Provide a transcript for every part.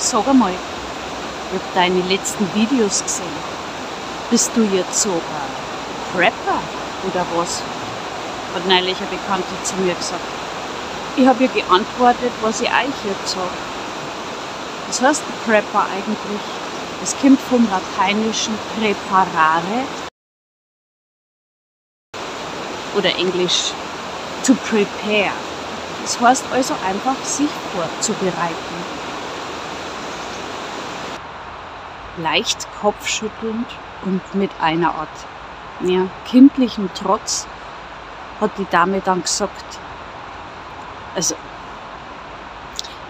Sag einmal, ich habe deine letzten Videos gesehen. Bist du jetzt so ein Prepper oder was? Hat neulich eine Bekannte zu mir gesagt. Ich habe ihr geantwortet, was ich euch jetzt sage. Was heißt Prepper eigentlich? Es kommt vom lateinischen preparare oder englisch to prepare. Das heißt also einfach, sich vorzubereiten. Leicht kopfschüttelnd und mit einer Art kindlichem Trotz hat die Dame dann gesagt, also,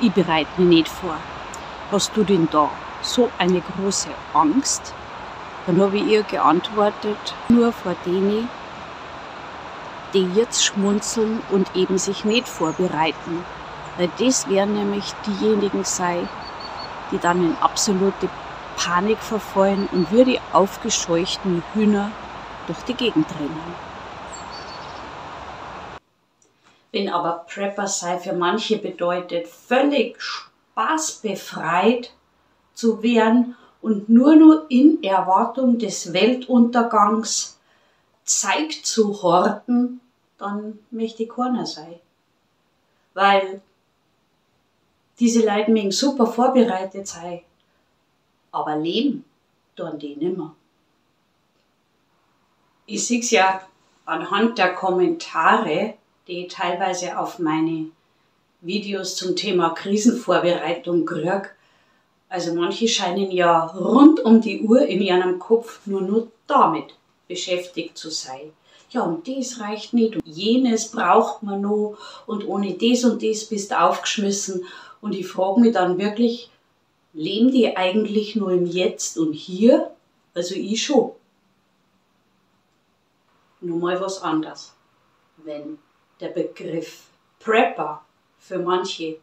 ich bereite mich nicht vor. Hast du denn da so eine große Angst? Dann habe ich ihr geantwortet, nur vor denen, die jetzt schmunzeln und eben sich nicht vorbereiten. Weil das werden nämlich diejenigen sein, die dann in absolute Panik verfallen und wie die aufgescheuchten Hühner durch die Gegend rennen. Wenn aber Prepper sei für manche bedeutet, völlig spaßbefreit zu werden und nur in Erwartung des Weltuntergangs Zeit zu horten, dann möchte ich keiner sein. Weil diese Leute mögen super vorbereitet sein, aber leben tun die nimmer. Ich sehe es ja anhand der Kommentare, die ich teilweise auf meine Videos zum Thema Krisenvorbereitung kriege. Also manche scheinen ja rund um die Uhr in ihrem Kopf nur damit beschäftigt zu sein. Ja, und das reicht nicht. Und jenes braucht man noch und ohne das und das bist du aufgeschmissen. Und ich frage mich dann wirklich, leben die eigentlich nur im Jetzt und Hier? Also ich schon. Nur mal was anderes. Wenn der Begriff Prepper für manche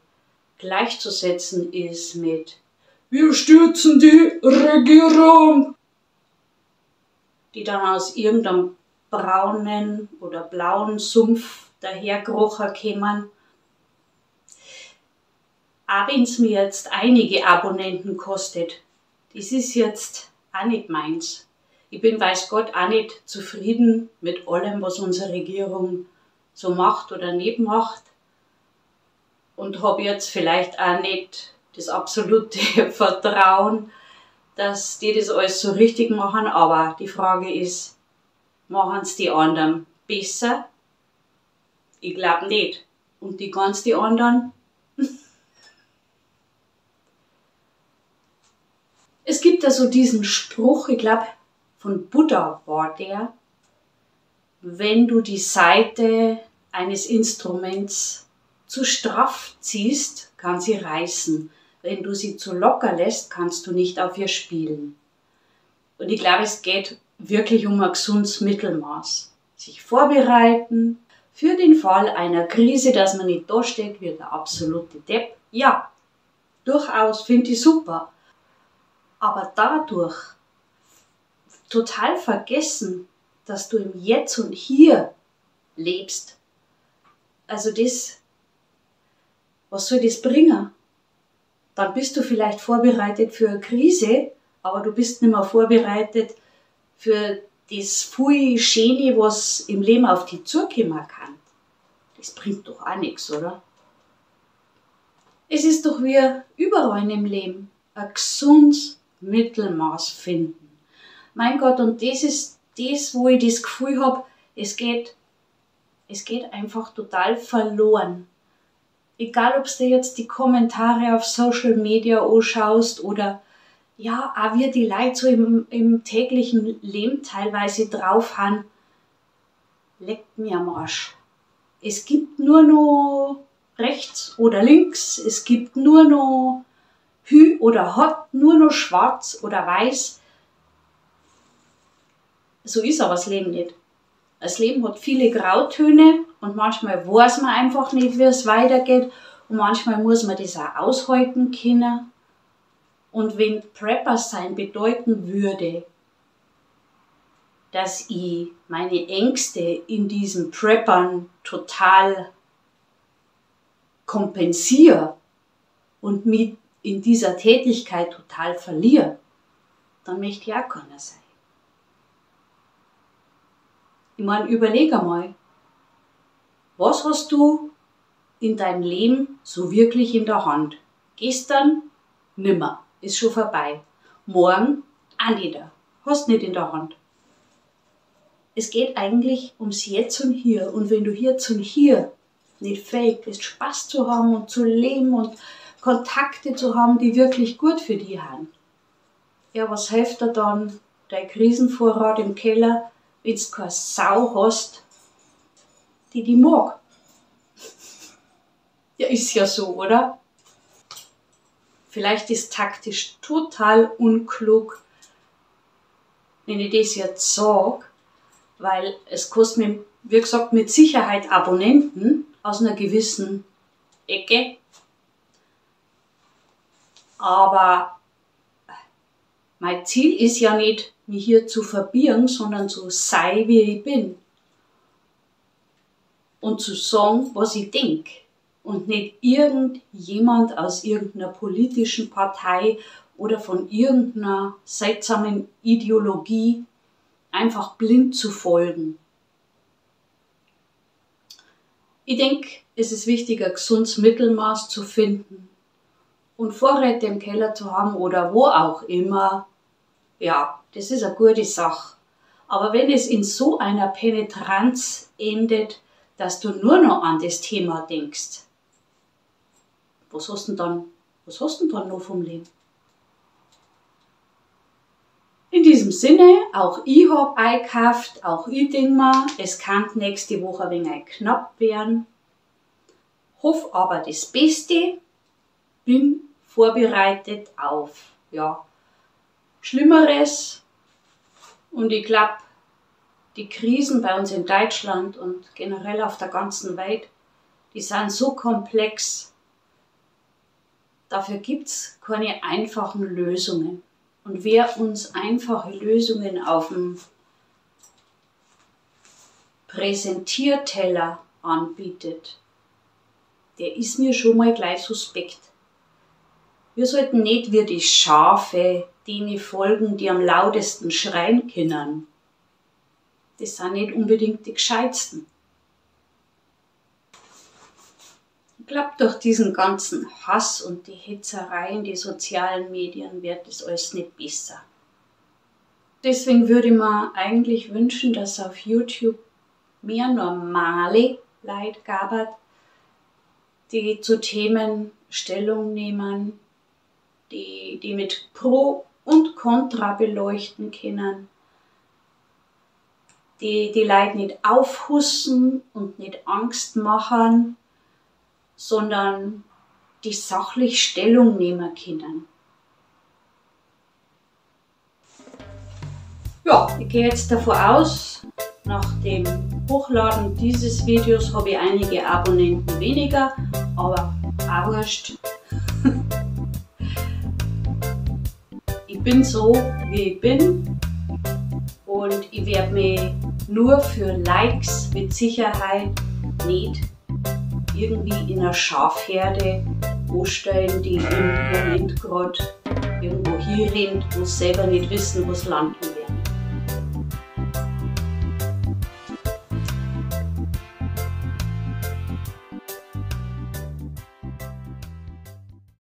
gleichzusetzen ist mit "Wir stürzen die Regierung", die dann aus irgendeinem braunen oder blauen Sumpf daherkrochen kämen. Auch wenn es mir jetzt einige Abonnenten kostet, das ist jetzt auch nicht meins. Ich bin, weiß Gott, auch nicht zufrieden mit allem, was unsere Regierung so macht oder nicht macht. Und habe jetzt vielleicht auch nicht das absolute Vertrauen, dass die das alles so richtig machen. Aber die Frage ist, machen es die anderen besser? Ich glaube nicht. Und die ganz die anderen? Es gibt also diesen Spruch, ich glaube, von Buddha war der, wenn du die Saite eines Instruments zu straff ziehst, kann sie reißen. Wenn du sie zu locker lässt, kannst du nicht auf ihr spielen. Und ich glaube, es geht wirklich um ein gesundes Mittelmaß. Sich vorbereiten für den Fall einer Krise, dass man nicht da steht wie der absolute Depp. Ja, durchaus, finde ich super. Aber dadurch total vergessen, dass du im Jetzt und Hier lebst. Also das, was soll das bringen? Dann bist du vielleicht vorbereitet für eine Krise, aber du bist nicht mehr vorbereitet für das viel Schöne, was im Leben auf dich zukommen kann. Das bringt doch auch nichts, oder? Es ist doch wie überall im Leben ein gesundes Mittelmaß finden. Mein Gott, und das ist das, wo ich das Gefühl habe, es geht einfach total verloren. Egal, ob du dir jetzt die Kommentare auf Social Media anschaust oder ja, auch wie die Leute so im täglichen Leben teilweise drauf haben, leckt mir am Arsch. Es gibt nur noch rechts oder links, es gibt nur noch Hü oder Hot, nur noch schwarz oder weiß. So ist aber das Leben nicht. Das Leben hat viele Grautöne und manchmal weiß man einfach nicht, wie es weitergeht und manchmal muss man das auch aushalten können. Und wenn Prepper sein bedeuten würde, dass ich meine Ängste in diesen Preppern total kompensiere und mich in dieser Tätigkeit total verliere, dann möchte ich auch keiner sein. Ich meine, überleg einmal, was hast du in deinem Leben so wirklich in der Hand? Gestern nimmer, ist schon vorbei. Morgen auch nicht, hast nicht in der Hand. Es geht eigentlich ums Jetzt und Hier. Und wenn du Jetzt und Hier nicht fähig bist, Spaß zu haben und zu leben und Kontakte zu haben, die wirklich gut für dich sind, ja, was hilft dir dann dein Krisenvorrat im Keller, wenn du keine Sau hast, die dich mag? Ja, ist ja so, oder? Vielleicht ist taktisch total unklug, wenn ich das jetzt sage, weil es kostet mir, wie gesagt, mit Sicherheit Abonnenten aus einer gewissen Ecke. Aber mein Ziel ist ja nicht, mich hier zu verbirgen, sondern so sein, wie ich bin. Und zu sagen, was ich denke. Und nicht irgendjemand aus irgendeiner politischen Partei oder von irgendeiner seltsamen Ideologie einfach blind zu folgen. Ich denke, es ist wichtig, ein gesundes Mittelmaß zu finden und Vorräte im Keller zu haben oder wo auch immer. Ja, das ist eine gute Sache. Aber wenn es in so einer Penetranz endet, dass du nur noch an das Thema denkst, was hast du denn dann noch vom Leben? In diesem Sinne, auch ich habe eingekauft, auch ich denke mir, es kann nächste Woche ein wenig knapp werden. Hoffe aber das Beste, bin vorbereitet auf Schlimmeres. Und ich glaube, die Krisen bei uns in Deutschland und generell auf der ganzen Welt, die sind so komplex. Dafür gibt es keine einfachen Lösungen. Und wer uns einfache Lösungen auf dem Präsentierteller anbietet, der ist mir schon mal gleich suspekt. Wir sollten nicht wie die Schafe denen folgen, die am lautesten schreien können. Das sind nicht unbedingt die Gescheitsten. Ich glaube, durch diesen ganzen Hass und die Hetzerei in die sozialen Medien wird das alles nicht besser. Deswegen würde ich mir eigentlich wünschen, dass auf YouTube mehr normale Leute gab, die zu Themen Stellung nehmen, die mit Pro und Contra beleuchten können, die Leute nicht aufhussen und nicht Angst machen, sondern die sachlich Stellung nehmen können. Ja, ich gehe jetzt davon aus, nach dem Hochladen dieses Videos habe ich einige Abonnenten weniger, aber auch wurscht. Ich bin so, wie ich bin und ich werde mich nur für Likes mit Sicherheit nicht irgendwie in einer Schafherde anstellen, die im Moment gerade irgendwo hier rennt, wo sie selber nicht wissen, wo es landen will.